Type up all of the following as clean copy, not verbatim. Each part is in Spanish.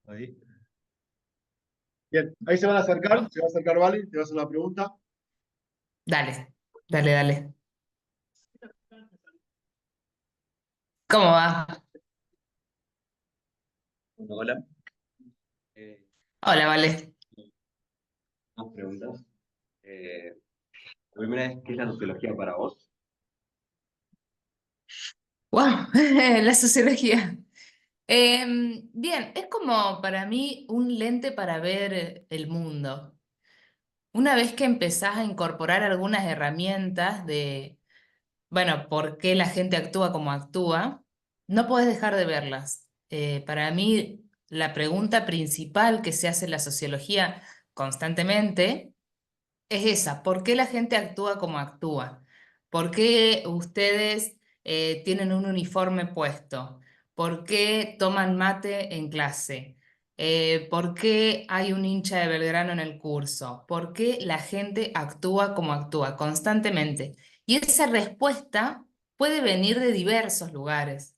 Ahí. Bien, ahí ¿No? se va a acercar Vale, te va a hacer la pregunta. Dale, dale, dale. ¿Cómo va? Bueno, hola. Eh, Hola, vale. Más preguntas. La primera es, ¿qué es la sociología para vos? Wow, la sociología. Bien, es como para mí un lente para ver el mundo. Una vez que empezás a incorporar algunas herramientas de, bueno, por qué la gente actúa como actúa, no podés dejar de verlas. Para mí, la pregunta principal que se hace en la sociología constantemente es esa: ¿por qué la gente actúa como actúa? ¿Por qué ustedes tienen un uniforme puesto? ¿Por qué toman mate en clase? ¿Por qué hay un hincha de Belgrano en el curso? ¿Por qué la gente actúa como actúa constantemente? Y esa respuesta puede venir de diversos lugares.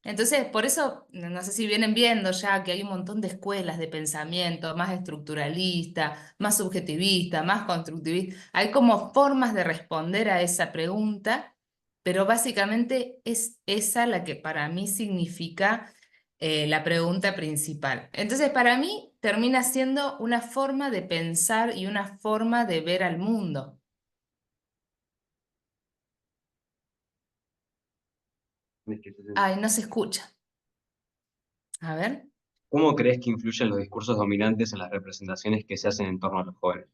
Entonces, por eso, no sé si vienen viendo ya que hay un montón de escuelas de pensamiento, más estructuralista, más subjetivista, más constructivista. Hay como formas de responder a esa pregunta, pero básicamente es esa la que para mí significa la pregunta principal. Entonces, para mí termina siendo una forma de pensar y una forma de ver al mundo. Es que se- Ay, no se escucha. A ver. ¿Cómo crees que influyen los discursos dominantes en las representaciones que se hacen en torno a los jóvenes?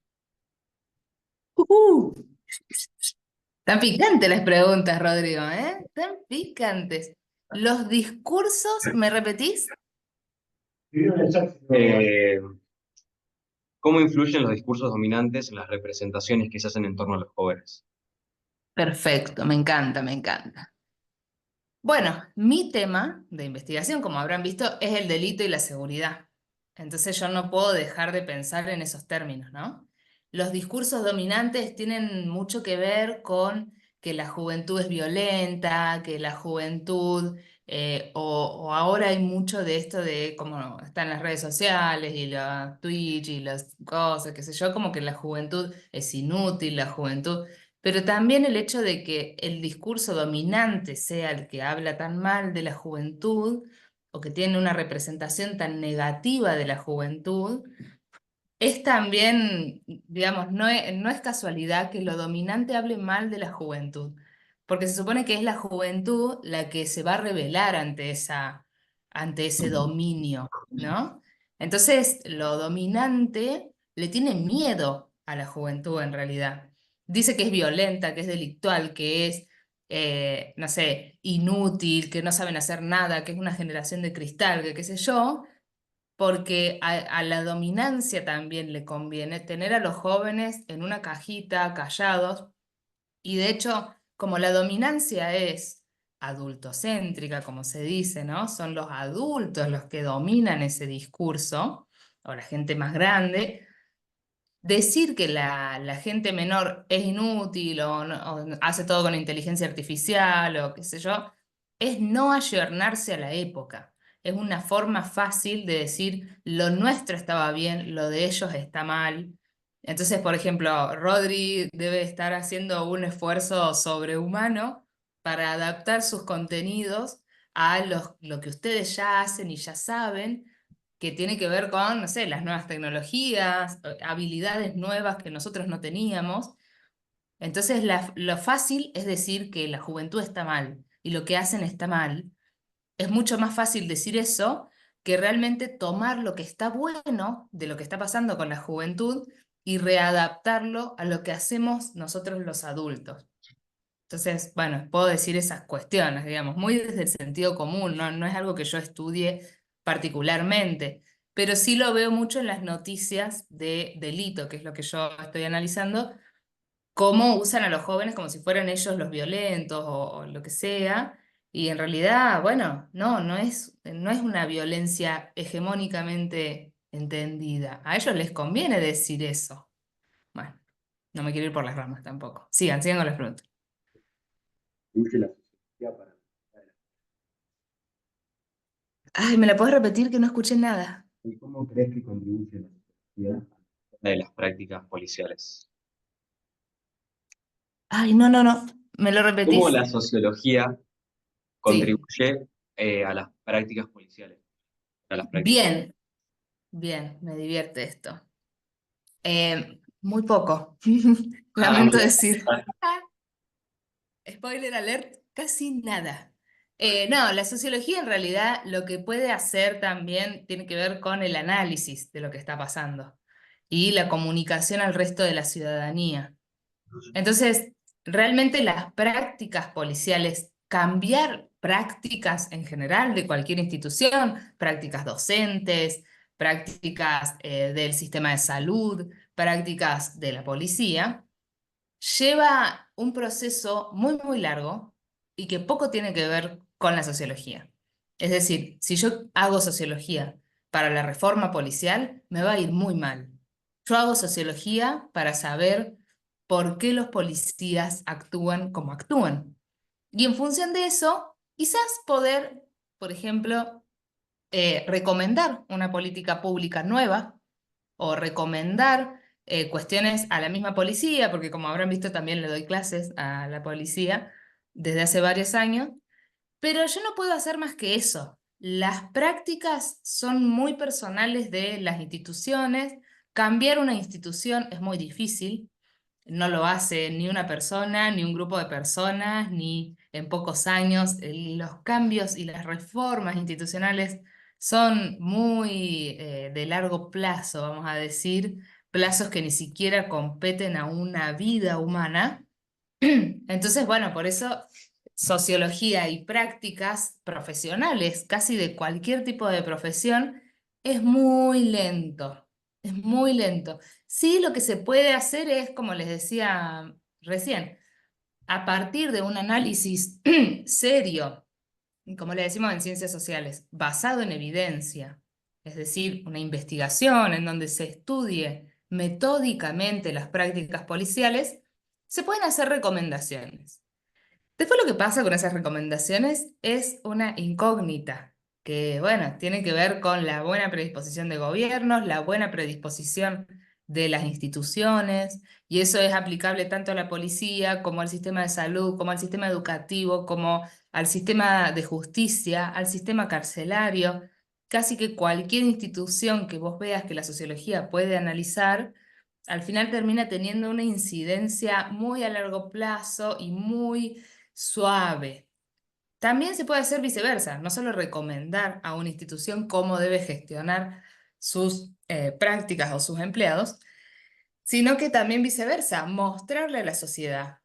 Uh. Tan picantes las preguntas, Rodrigo, ¿eh? Tan picantes. ¿Los discursos, me repetís? Eh, ¿Cómo influyen los discursos dominantes en las representaciones que se hacen en torno a los jóvenes? Perfecto, me encanta, me encanta. Bueno, mi tema de investigación, como habrán visto, es el delito y la seguridad. Entonces yo no puedo dejar de pensar en esos términos, ¿no? Los discursos dominantes tienen mucho que ver con que la juventud es violenta, que la juventud, o ahora hay mucho de esto de cómo están las redes sociales y la Twitch y las cosas, qué sé yo, como que la juventud es inútil, la juventud... Pero también el hecho de que el discurso dominante sea el que habla tan mal de la juventud o que tiene una representación tan negativa de la juventud, es también, digamos, no es casualidad que lo dominante hable mal de la juventud, porque se supone que es la juventud la que se va a rebelar ante ese dominio, ¿no? Entonces, lo dominante le tiene miedo a la juventud en realidad. Dice que es violenta, que es delictual, que es, no sé, inútil, que no saben hacer nada, que es una generación de cristal, que qué sé yo, porque a la dominancia también le conviene tener a los jóvenes en una cajita, callados, y de hecho, como la dominancia es adultocéntrica, como se dice, ¿no? Son los adultos los que dominan ese discurso, o la gente más grande. Decir que la gente menor es inútil o hace todo con inteligencia artificial o qué sé yo, es no ayornarse a la época. Es una forma fácil de decir lo nuestro estaba bien, lo de ellos está mal. Entonces, por ejemplo, Rodri debe estar haciendo un esfuerzo sobrehumano para adaptar sus contenidos a lo que ustedes ya hacen y ya saben, que tiene que ver con, no sé, las nuevas tecnologías, habilidades nuevas que nosotros no teníamos. Entonces, lo fácil es decir que la juventud está mal y lo que hacen está mal. Es mucho más fácil decir eso que realmente tomar lo que está bueno de lo que está pasando con la juventud y readaptarlo a lo que hacemos nosotros los adultos. Entonces, bueno, puedo decir esas cuestiones, digamos, muy desde el sentido común, no es algo que yo estudie particularmente, pero sí lo veo mucho en las noticias de delito, que es lo que yo estoy analizando, cómo usan a los jóvenes como si fueran ellos los violentos o lo que sea, y en realidad, bueno, no es una violencia hegemónicamente entendida. A ellos les conviene decir eso. Bueno, no me quiero ir por las ramas tampoco. Sigan con las preguntas. Influye la sociología para... Ay, ¿me la puedes repetir que no escuché nada? ¿Y cómo crees que contribuye la sociología de las prácticas policiales? Ay, no, no, no. ¿Me lo ¿Cómo repetís? la sociología Sí. contribuye a las prácticas policiales? A las prácticas. Bien, bien, me divierte esto. Muy poco, Ah, lamento mira. decir. Spoiler alert, casi nada. No, la sociología en realidad lo que puede hacer también tiene que ver con el análisis de lo que está pasando y la comunicación al resto de la ciudadanía. Entonces, realmente las prácticas policiales, cambiar prácticas en general de cualquier institución, prácticas docentes, prácticas del sistema de salud, prácticas de la policía, lleva un proceso muy, muy largo y que poco tiene que ver con la sociología. Es decir, si yo hago sociología para la reforma policial, me va a ir muy mal. Yo hago sociología para saber por qué los policías actúan como actúan. Y en función de eso, quizás poder, por ejemplo, recomendar una política pública nueva o recomendar cuestiones a la misma policía, porque como habrán visto también le doy clases a la policía desde hace varios años, pero yo no puedo hacer más que eso. Las prácticas son muy personales de las instituciones. Cambiar una institución es muy difícil. No lo hace ni una persona, ni un grupo de personas, ni en pocos años. Los cambios y las reformas institucionales son muy de largo plazo, vamos a decir, plazos que ni siquiera competen a una vida humana. Entonces, bueno, por eso sociología y prácticas profesionales, casi de cualquier tipo de profesión, es muy lento, es muy lento. Sí, lo que se puede hacer es, como les decía recién, a partir de un análisis serio, como le decimos en ciencias sociales, basado en evidencia, es decir, una investigación en donde se estudie metódicamente las prácticas policiales, se pueden hacer recomendaciones. Después lo que pasa con esas recomendaciones es una incógnita, que bueno, tiene que ver con la buena predisposición de gobiernos, la buena predisposición de las instituciones, y eso es aplicable tanto a la policía como al sistema de salud, como al sistema educativo, como al sistema de justicia, al sistema carcelario. Casi que cualquier institución que vos veas que la sociología puede analizar al final termina teniendo una incidencia muy a largo plazo y muy suave. También se puede hacer viceversa, no solo recomendar a una institución cómo debe gestionar sus prácticas o sus empleados, sino que también viceversa, mostrarle a la sociedad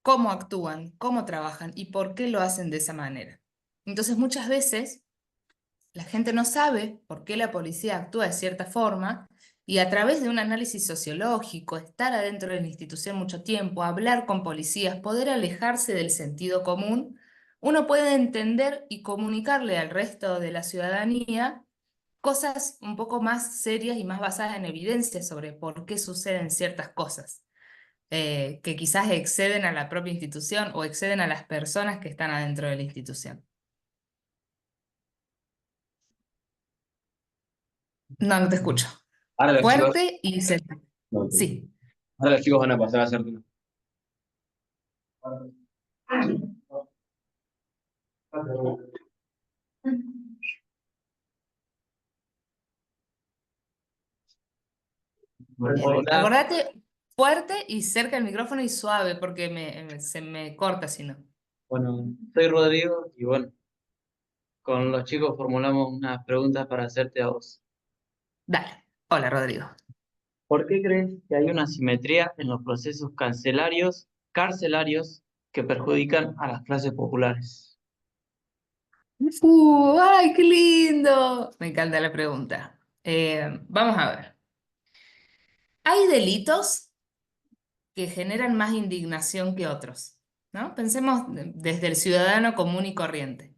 cómo actúan, cómo trabajan y por qué lo hacen de esa manera. Entonces muchas veces la gente no sabe por qué la policía actúa de cierta forma y a través de un análisis sociológico, estar adentro de la institución mucho tiempo, hablar con policías, poder alejarse del sentido común, uno puede entender y comunicarle al resto de la ciudadanía cosas un poco más serias y más basadas en evidencia sobre por qué suceden ciertas cosas, que quizás exceden a la propia institución o exceden a las personas que están adentro de la institución. No, no te escucho. Ahora los chicos, Fuerte y cerca. no, Sí. ahora los chicos van a pasar a hacer una. Bien. Hola, Acordate, fuerte y cerca del micrófono y suave, porque se me corta si no. bueno, soy Rodrigo y bueno, con los chicos formulamos unas preguntas para hacerte a vos. Dale. Hola, Rodrigo. ¿Por qué crees que hay una asimetría en los procesos carcelarios que perjudican a las clases populares? ¡Ay, qué lindo! Me encanta la pregunta. Vamos a ver. Hay delitos que generan más indignación que otros, ¿no? Pensemos desde el ciudadano común y corriente.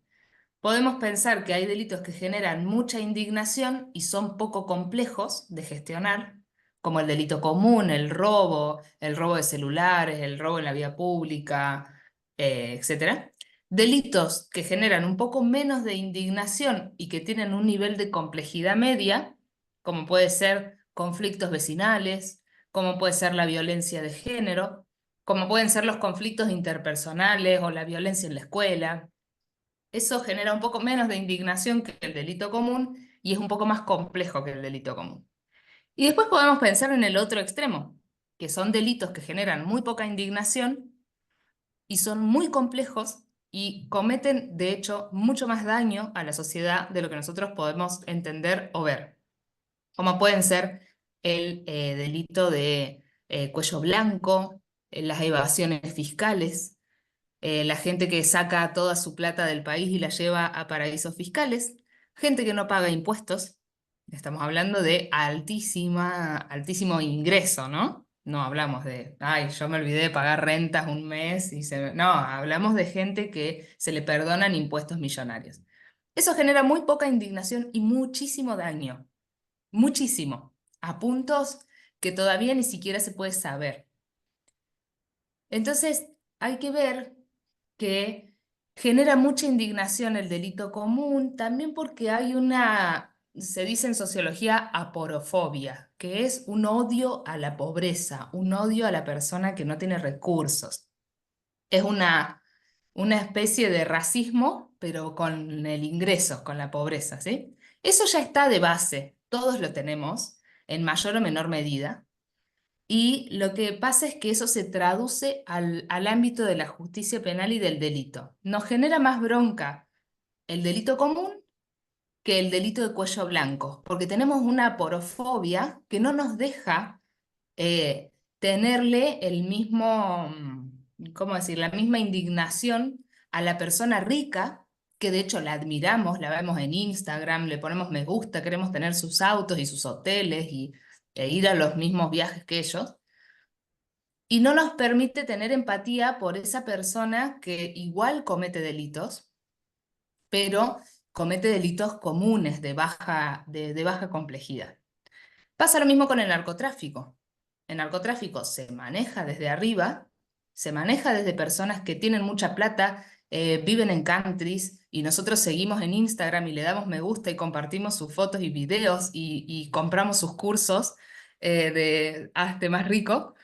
Podemos pensar que hay delitos que generan mucha indignación y son poco complejos de gestionar, como el delito común, el robo de celulares, el robo en la vía pública, etcétera. Delitos que generan un poco menos de indignación y que tienen un nivel de complejidad media, como puede ser conflictos vecinales, como puede ser la violencia de género, como pueden ser los conflictos interpersonales o la violencia en la escuela. Eso genera un poco menos de indignación que el delito común y es un poco más complejo que el delito común. Y después podemos pensar en el otro extremo, que son delitos que generan muy poca indignación y son muy complejos y cometen, de hecho, mucho más daño a la sociedad de lo que nosotros podemos entender o ver, como pueden ser el delito de cuello blanco, las evasiones fiscales, la gente que saca toda su plata del país y la lleva a paraísos fiscales, gente que no paga impuestos. Estamos hablando de altísimo ingreso, ¿no? No hablamos de, ay, yo me olvidé de pagar rentas un mes y se... No, hablamos de gente que se le perdonan impuestos millonarios. Eso genera muy poca indignación y muchísimo daño, muchísimo, a puntos que todavía ni siquiera se puede saber. Entonces, hay que ver que genera mucha indignación el delito común, también porque hay una, se dice en sociología, aporofobia, que es un odio a la pobreza, un odio a la persona que no tiene recursos. Es una especie de racismo, pero con el ingreso, con la pobreza, ¿sí? Eso ya está de base, todos lo tenemos, en mayor o menor medida. Y lo que pasa es que eso se traduce al ámbito de la justicia penal y del delito. Nos genera más bronca el delito común que el delito de cuello blanco, porque tenemos una porofobia que no nos deja tenerle el mismo, ¿cómo decir?, la misma indignación a la persona rica, que de hecho la admiramos, la vemos en Instagram, le ponemos me gusta, queremos tener sus autos y sus hoteles e ir a los mismos viajes que ellos y no nos permite tener empatía por esa persona que igual comete delitos, pero comete delitos comunes de baja complejidad. Pasa lo mismo con el narcotráfico. El narcotráfico se maneja desde arriba, se maneja desde personas que tienen mucha plata, viven en countries y nosotros seguimos en Instagram y le damos me gusta y compartimos sus fotos y videos y compramos sus cursos de Hazte Más Rico.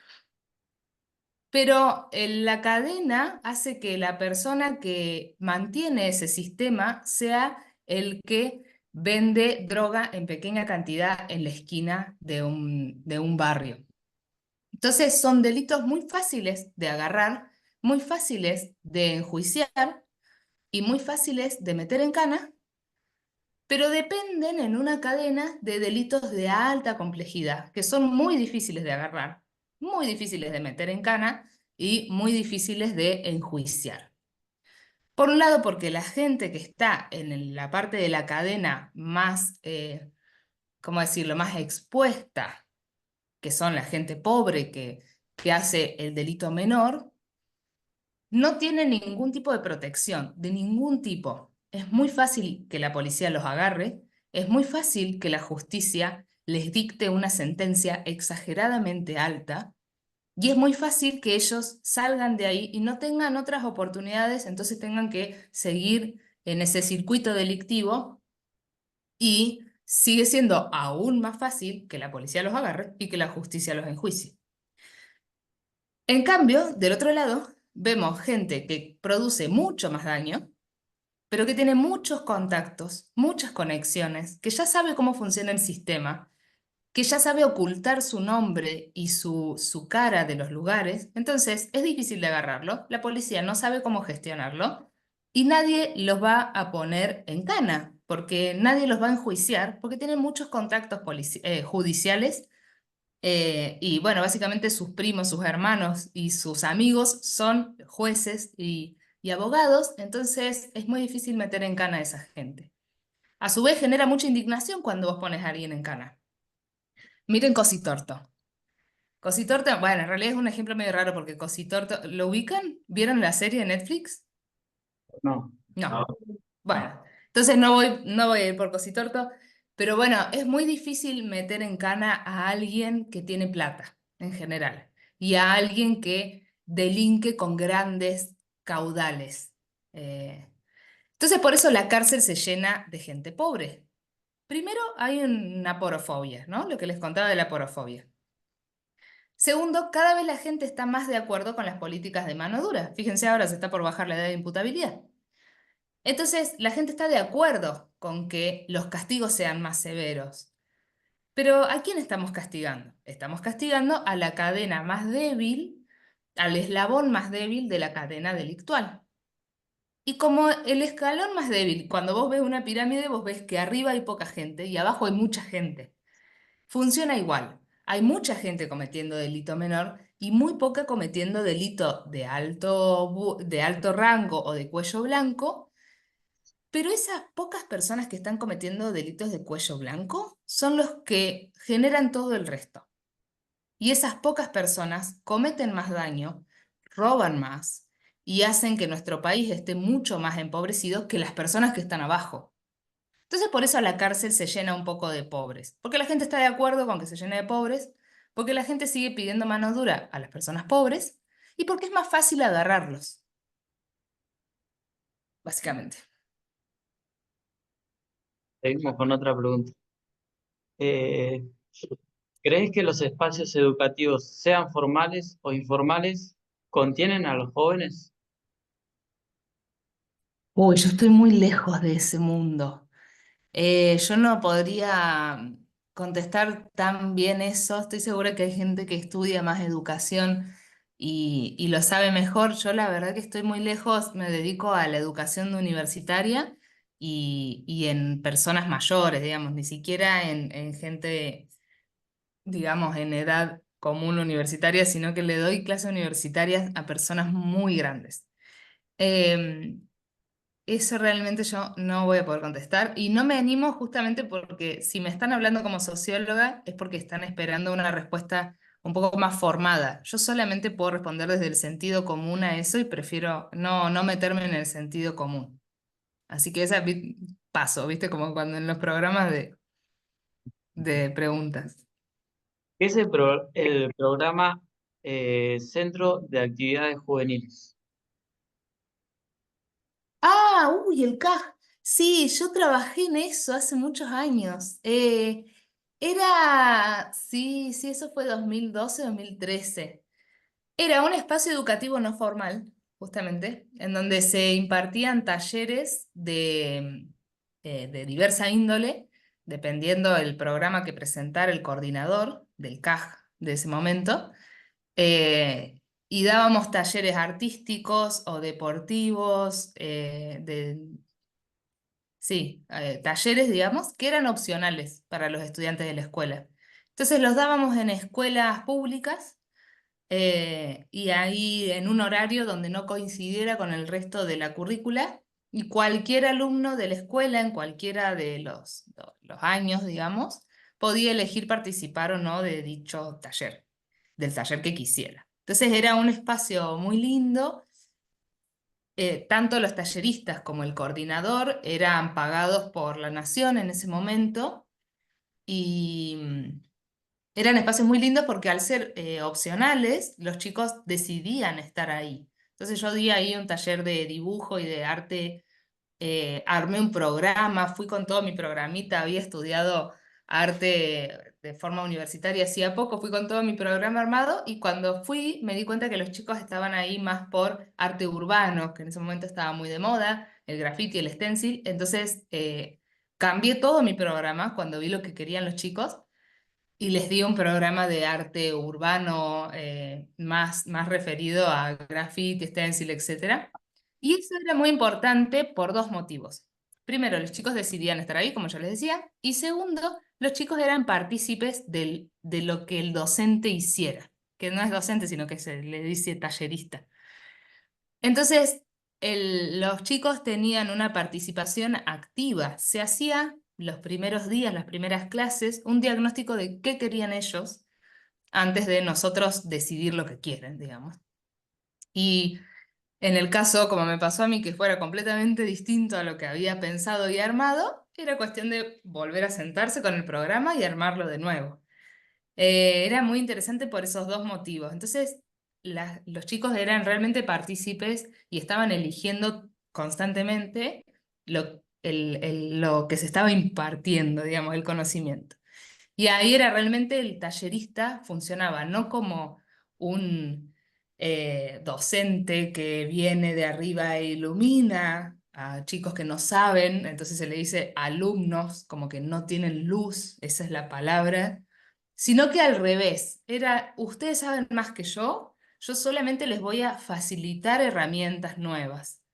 Pero la cadena hace que la persona que mantiene ese sistema sea el que vende droga en pequeña cantidad en la esquina de un barrio. Entonces son delitos muy fáciles de agarrar, muy fáciles de enjuiciar y muy fáciles de meter en cana, pero dependen en una cadena de delitos de alta complejidad, que son muy difíciles de agarrar, muy difíciles de meter en cana y muy difíciles de enjuiciar. Por un lado, porque la gente que está en la parte de la cadena más, ¿cómo decirlo?, más expuesta, que son la gente pobre que hace el delito menor, no tiene ningún tipo de protección, de ningún tipo. Es muy fácil que la policía los agarre, es muy fácil que la justicia les dicte una sentencia exageradamente alta y es muy fácil que ellos salgan de ahí y no tengan otras oportunidades, entonces tengan que seguir en ese circuito delictivo y sigue siendo aún más fácil que la policía los agarre y que la justicia los enjuicie. En cambio, del otro lado, vemos gente que produce mucho más daño, pero que tiene muchos contactos, muchas conexiones, que ya sabe cómo funciona el sistema, que ya sabe ocultar su nombre y su cara de los lugares, entonces es difícil de agarrarlo, la policía no sabe cómo gestionarlo y nadie los va a poner en cana, porque nadie los va a enjuiciar, porque tienen muchos contactos judiciales y bueno, básicamente sus primos, sus hermanos y sus amigos son jueces y abogados, entonces es muy difícil meter en cana a esa gente. A su vez genera mucha indignación cuando vos pones a alguien en cana. Miren Cositorto. Cositorto, bueno, en realidad es un ejemplo medio raro porque Cositorto, ¿lo ubican? ¿Vieron la serie de Netflix? No. No. Bueno, entonces no voy a ir por Cositorto, pero bueno, es muy difícil meter en cana a alguien que tiene plata, en general, y a alguien que delinque con grandes caudales. Entonces, por eso la cárcel se llena de gente pobre. Primero, hay una aporofobia, ¿no? Lo que les contaba de la aporofobia. Segundo, cada vez la gente está más de acuerdo con las políticas de mano dura. Fíjense, ahora se está por bajar la edad de imputabilidad. Entonces, la gente está de acuerdo con que los castigos sean más severos. Pero ¿a quién estamos castigando? Estamos castigando a la cadena más débil, al eslabón más débil de la cadena delictual. Y como el escalón más débil, cuando vos ves una pirámide, vos ves que arriba hay poca gente y abajo hay mucha gente. Funciona igual. Hay mucha gente cometiendo delito menor y muy poca cometiendo delito de alto rango o de cuello blanco, pero esas pocas personas que están cometiendo delitos de cuello blanco son los que generan todo el resto. Y esas pocas personas cometen más daño, roban más y hacen que nuestro país esté mucho más empobrecido que las personas que están abajo. Entonces por eso la cárcel se llena un poco de pobres, porque la gente está de acuerdo con que se llene de pobres, porque la gente sigue pidiendo mano dura a las personas pobres y porque es más fácil agarrarlos, básicamente. Seguimos con otra pregunta. Eh, ¿Crees que los espacios educativos, sean formales o informales, contienen a los jóvenes? Uy, yo estoy muy lejos de ese mundo. Yo no podría contestar tan bien eso. Estoy segura que hay gente que estudia más educación y lo sabe mejor. Yo la verdad que estoy muy lejos, me dedico a la educación universitaria y en personas mayores, digamos, ni siquiera en gente, digamos, en edad común universitaria, sino que le doy clases universitarias a personas muy grandes. Em, Eso realmente yo no voy a poder contestar y no me animo justamente porque si me están hablando como socióloga es porque están esperando una respuesta un poco más formada. Yo solamente puedo responder desde el sentido común a eso y prefiero no meterme en el sentido común. Así que esa paso, ¿viste? Como cuando en los programas de preguntas. ¿Qué es el programa Centro de Actividades Juveniles? Ah, uy, el CAJ. Sí, yo trabajé en eso hace muchos años. Sí, sí, eso fue 2012, 2013. Era un espacio educativo no formal, justamente, en donde se impartían talleres de diversa índole, dependiendo del programa que presentara el coordinador del CAJ de ese momento. Y dábamos talleres artísticos o deportivos, sí, talleres, digamos, que eran opcionales para los estudiantes de la escuela. Entonces los dábamos en escuelas públicas y ahí en un horario donde no coincidiera con el resto de la currícula y cualquier alumno de la escuela en cualquiera de los años, digamos, podía elegir participar o no de dicho taller, del taller que quisiera. Entonces era un espacio muy lindo. Tanto los talleristas como el coordinador eran pagados por la nación en ese momento y eran espacios muy lindos porque al ser opcionales, los chicos decidían estar ahí. Entonces yo di ahí un taller de dibujo y de arte, armé un programa, fui con todo mi programita, había estudiado arte de forma universitaria hacía poco, fui con todo mi programa armado y cuando fui me di cuenta que los chicos estaban ahí más por arte urbano, que en ese momento estaba muy de moda, el graffiti, el stencil, entonces cambié todo mi programa cuando vi lo que querían los chicos y les di un programa de arte urbano más referido a graffiti, stencil, etcétera. Y eso era muy importante por dos motivos. Primero, los chicos decidían estar ahí, como yo les decía. Y segundo, los chicos eran partícipes de lo que el docente hiciera, que no es docente, sino que se le dice tallerista. Entonces, los chicos tenían una participación activa. Se hacía los primeros días, las primeras clases, un diagnóstico de qué querían ellos antes de nosotros decidir lo que quieren, digamos. Y en el caso, como me pasó a mí, que fuera completamente distinto a lo que había pensado y armado, era cuestión de volver a sentarse con el programa y armarlo de nuevo. Era muy interesante por esos dos motivos. Entonces, los chicos eran realmente partícipes y estaban eligiendo constantemente lo que se estaba impartiendo, digamos, el conocimiento. Y ahí era realmente el tallerista, funcionaba no como un docente que viene de arriba e ilumina a chicos que no saben, entonces se le dice alumnos, como que no tienen luz, esa es la palabra, sino que al revés, era, ustedes saben más que yo solamente les voy a facilitar herramientas nuevas.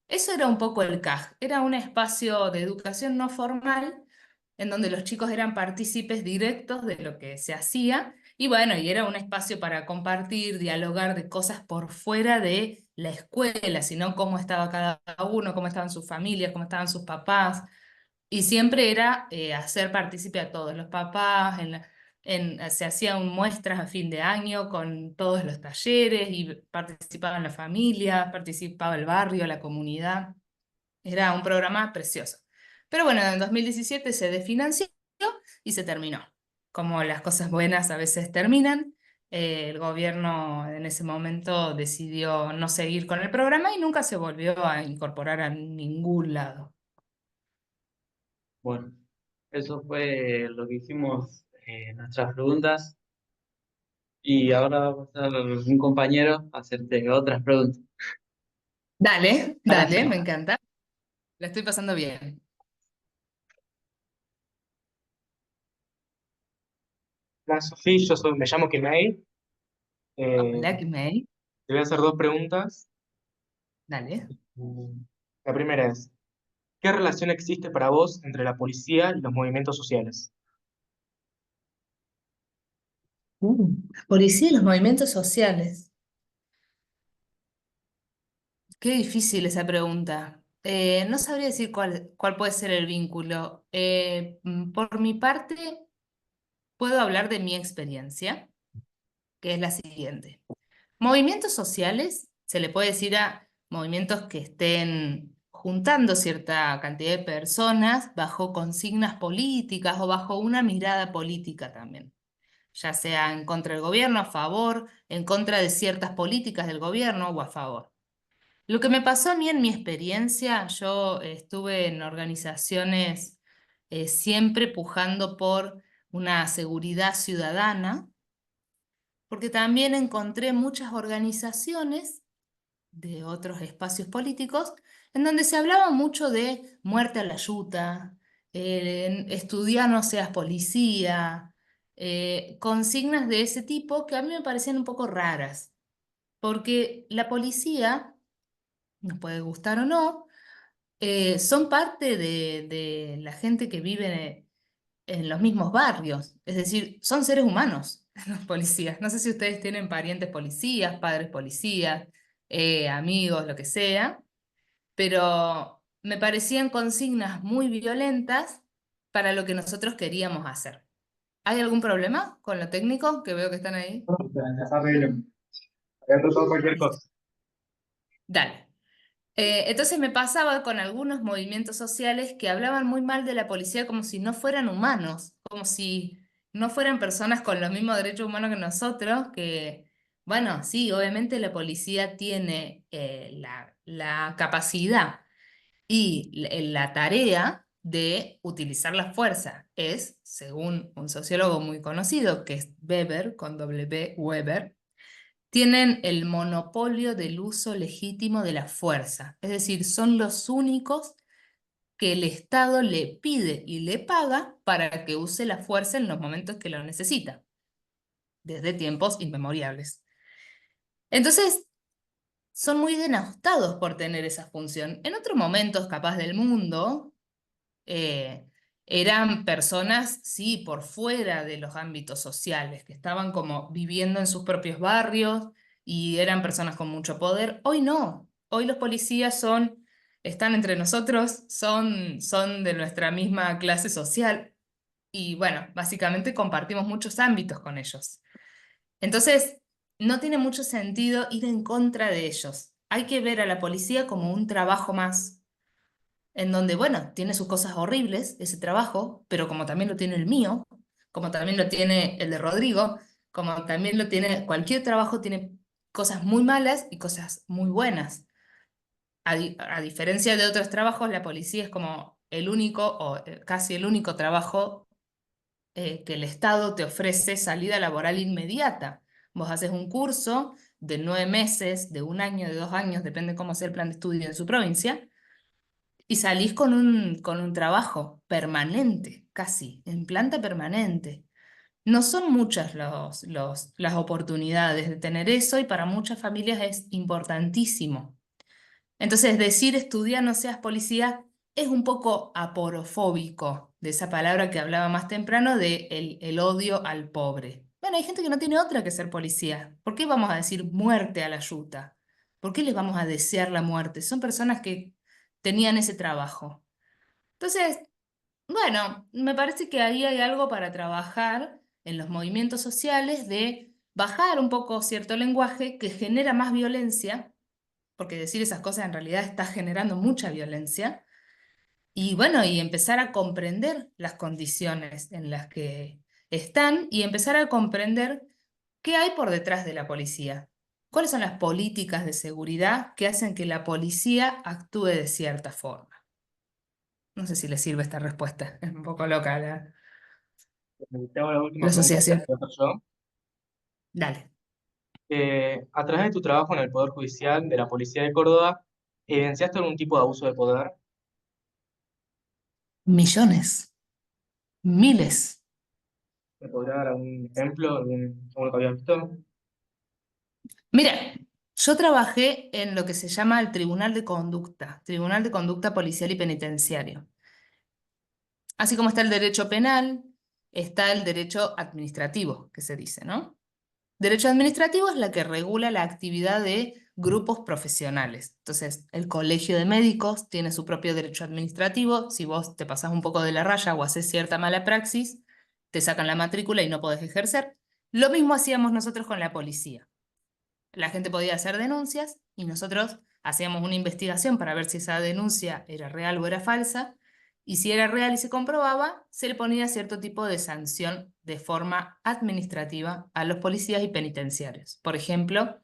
Eso era un poco el CAG, era un espacio de educación no formal en donde los chicos eran partícipes directos de lo que se hacía, y bueno, y era un espacio para compartir, dialogar de cosas por fuera de la escuela, sino cómo estaba cada uno, cómo estaban sus familias, cómo estaban sus papás, y siempre era hacer partícipe a todos los papás, se hacían muestras a fin de año con todos los talleres, y participaban las familias, participaba el barrio, la comunidad. Era un programa precioso. Pero bueno, en 2017 se desfinanció y se terminó. Como las cosas buenas a veces terminan, el gobierno en ese momento decidió no seguir con el programa y nunca se volvió a incorporar a ningún lado. Bueno, eso fue lo que hicimos nuestras preguntas y ahora va a pasar un compañero a hacerte otras preguntas. Dale, dale, me encanta. La estoy pasando bien. Hola Sofía, me llamo Kimei. Hola, Kimei. Te voy a hacer dos preguntas. Dale. La primera es, ¿qué relación existe para vos entre la policía y los movimientos sociales? La policía y los movimientos sociales. Qué difícil esa pregunta. No sabría decir cuál puede ser el vínculo. Por mi parte, puedo hablar de mi experiencia, que es la siguiente. Movimientos sociales se le puede decir a movimientos que estén juntando cierta cantidad de personas bajo consignas políticas o bajo una mirada política también, ya sea en contra del gobierno, a favor, en contra de ciertas políticas del gobierno o a favor. Lo que me pasó a mí en mi experiencia, yo estuve en organizaciones siempre pujando por una seguridad ciudadana, porque también encontré muchas organizaciones de otros espacios políticos en donde se hablaba mucho de muerte a la yuta, estudiar no seas policía, consignas de ese tipo que a mí me parecían un poco raras, porque la policía, nos puede gustar o no, son parte de la gente que vive en los mismos barrios. Es decir, son seres humanos los policías. No sé si ustedes tienen parientes policías, padres policías, amigos, lo que sea, pero me parecían consignas muy violentas para lo que nosotros queríamos hacer. ¿Hay algún problema con lo técnico que veo que están ahí? Está re bien. Había tratado cualquier Listo. cosa. Dale. Entonces me pasaba con algunos movimientos sociales que hablaban muy mal de la policía como si no fueran humanos, como si no fueran personas con los mismos derechos humanos que nosotros, que, bueno, sí, obviamente la policía tiene la capacidad y la tarea de utilizar la fuerza. Es, según un sociólogo muy conocido, que es Weber, con W, Weber, tienen el monopolio del uso legítimo de la fuerza, es decir, son los únicos que el Estado le pide y le paga para que use la fuerza en los momentos que lo necesita, desde tiempos inmemoriales. Entonces, son muy denostados por tener esa función. En otros momentos, capaz del mundo, eh, eran personas, sí, por fuera de los ámbitos sociales, que estaban como viviendo en sus propios barrios y eran personas con mucho poder. Hoy no, hoy los policías están entre nosotros, son de nuestra misma clase social y bueno, básicamente compartimos muchos ámbitos con ellos. Entonces, no tiene mucho sentido ir en contra de ellos. Hay que ver a la policía como un trabajo más en donde, bueno, tiene sus cosas horribles ese trabajo, pero como también lo tiene el mío, como también lo tiene el de Rodrigo, como también lo tiene cualquier trabajo, tiene cosas muy malas y cosas muy buenas. a diferencia de otros trabajos, la policía es como el único o casi el único trabajo que el Estado te ofrece salida laboral inmediata. Vos haces un curso de 9 meses, de 1 año, de 2 años, depende cómo sea el plan de estudio en su provincia, y salís con un trabajo permanente, casi, en planta permanente. No son muchas las oportunidades de tener eso y para muchas familias es importantísimo. Entonces, decir estudia no seas policía es un poco aporofóbico de esa palabra que hablaba más temprano de el odio al pobre. Bueno, hay gente que no tiene otra que ser policía. ¿Por qué vamos a decir muerte a la yuta? ¿Por qué les vamos a desear la muerte? Son personas que tenían ese trabajo. Entonces, bueno, me parece que ahí hay algo para trabajar en los movimientos sociales de bajar un poco cierto lenguaje que genera más violencia, porque decir esas cosas en realidad está generando mucha violencia, y bueno, y empezar a comprender las condiciones en las que están y empezar a comprender qué hay por detrás de la policía. ¿Cuáles son las políticas de seguridad que hacen que la policía actúe de cierta forma? No sé si les sirve esta respuesta, es un poco loca Te hago la la última pregunta, asociación. que hago yo. Dale. A través de tu trabajo en el Poder Judicial de la Policía de Córdoba, ¿evidenciaste algún tipo de abuso de poder? Millones, miles. ¿Me podría dar algún ejemplo, alguno que habías visto? Mira, yo trabajé en lo que se llama el Tribunal de Conducta Policial y Penitenciario. Así como está el derecho penal, está el derecho administrativo, que se dice, ¿no? Derecho administrativo es la que regula la actividad de grupos profesionales. Entonces, el Colegio de Médicos tiene su propio derecho administrativo. Si vos te pasás un poco de la raya o haces cierta mala praxis, te sacan la matrícula y no podés ejercer. Lo mismo hacíamos nosotros con la policía. La gente podía hacer denuncias y nosotros hacíamos una investigación para ver si esa denuncia era real o era falsa. Y si era real y se comprobaba, se le ponía cierto tipo de sanción de forma administrativa a los policías y penitenciarios. Por ejemplo,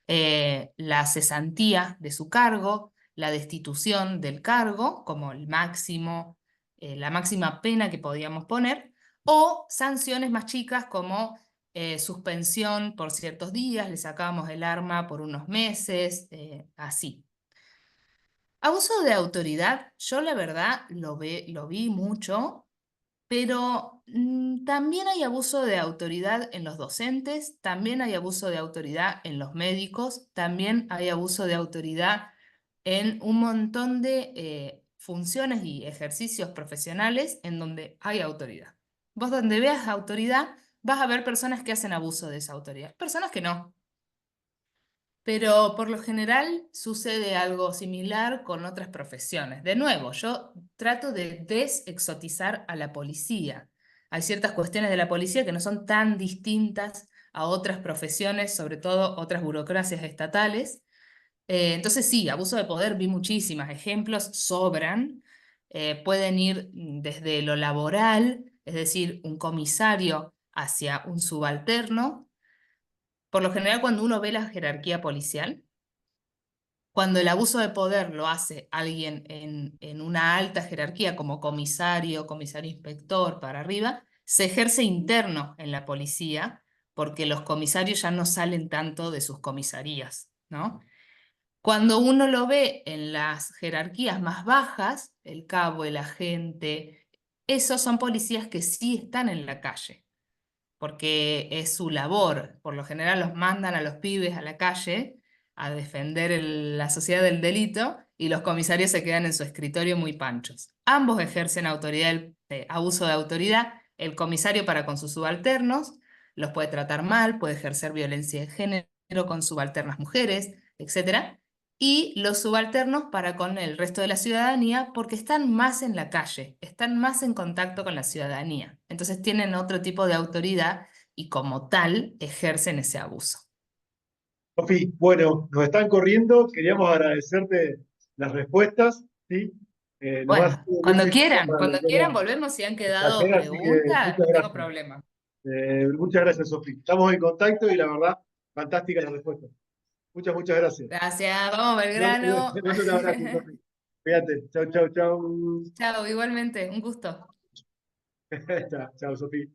la cesantía de su cargo, la destitución del cargo como el máximo, la máxima pena que podíamos poner, o sanciones más chicas como suspensión por ciertos días, le sacábamos el arma por unos meses, así. Abuso de autoridad, yo la verdad lo vi mucho, pero también hay abuso de autoridad en los docentes, también hay abuso de autoridad en los médicos, también hay abuso de autoridad en un montón de funciones y ejercicios profesionales en donde hay autoridad. Vos donde veas autoridad, vas a ver personas que hacen abuso de esa autoridad, personas que no. Pero por lo general sucede algo similar con otras profesiones. De nuevo, yo trato de desexotizar a la policía. Hay ciertas cuestiones de la policía que no son tan distintas a otras profesiones, sobre todo otras burocracias estatales. Entonces sí, abuso de poder vi muchísimos ejemplos, sobran. Pueden ir desde lo laboral, es decir, un comisario hacia un subalterno. Por lo general, cuando uno ve la jerarquía policial, cuando el abuso de poder lo hace alguien en una alta jerarquía, como comisario, comisario inspector, para arriba, se ejerce interno en la policía, porque los comisarios ya no salen tanto de sus comisarías, ¿no? Cuando uno lo ve en las jerarquías más bajas, el cabo, el agente, esos son policías que sí están en la calle, porque es su labor. Por lo general los mandan a los pibes a la calle a defender la sociedad del delito y los comisarios se quedan en su escritorio muy panchos. Ambos ejercen autoridad, abuso de autoridad, el comisario para con sus subalternos, los puede tratar mal, puede ejercer violencia de género con subalternas mujeres, etc. Y los subalternos para con el resto de la ciudadanía porque están más en la calle, están más en contacto con la ciudadanía. Entonces tienen otro tipo de autoridad y como tal ejercen ese abuso. Sofi, bueno, nos están corriendo, queríamos agradecerte las respuestas, ¿sí? Nos va a ser Bueno, muy difícil para cuando el quieran tema volvemos si han quedado estallar, así que preguntas, muchas no tengo gracias. problema. Muchas gracias, Sofi. Estamos en contacto y la verdad, fantástica la respuesta. Muchas gracias. Gracias, vamos Te Belgrano. mando un abrazo, Sofi. Cuídate. Chau. Chao, igualmente, un gusto. Chao, Sofi.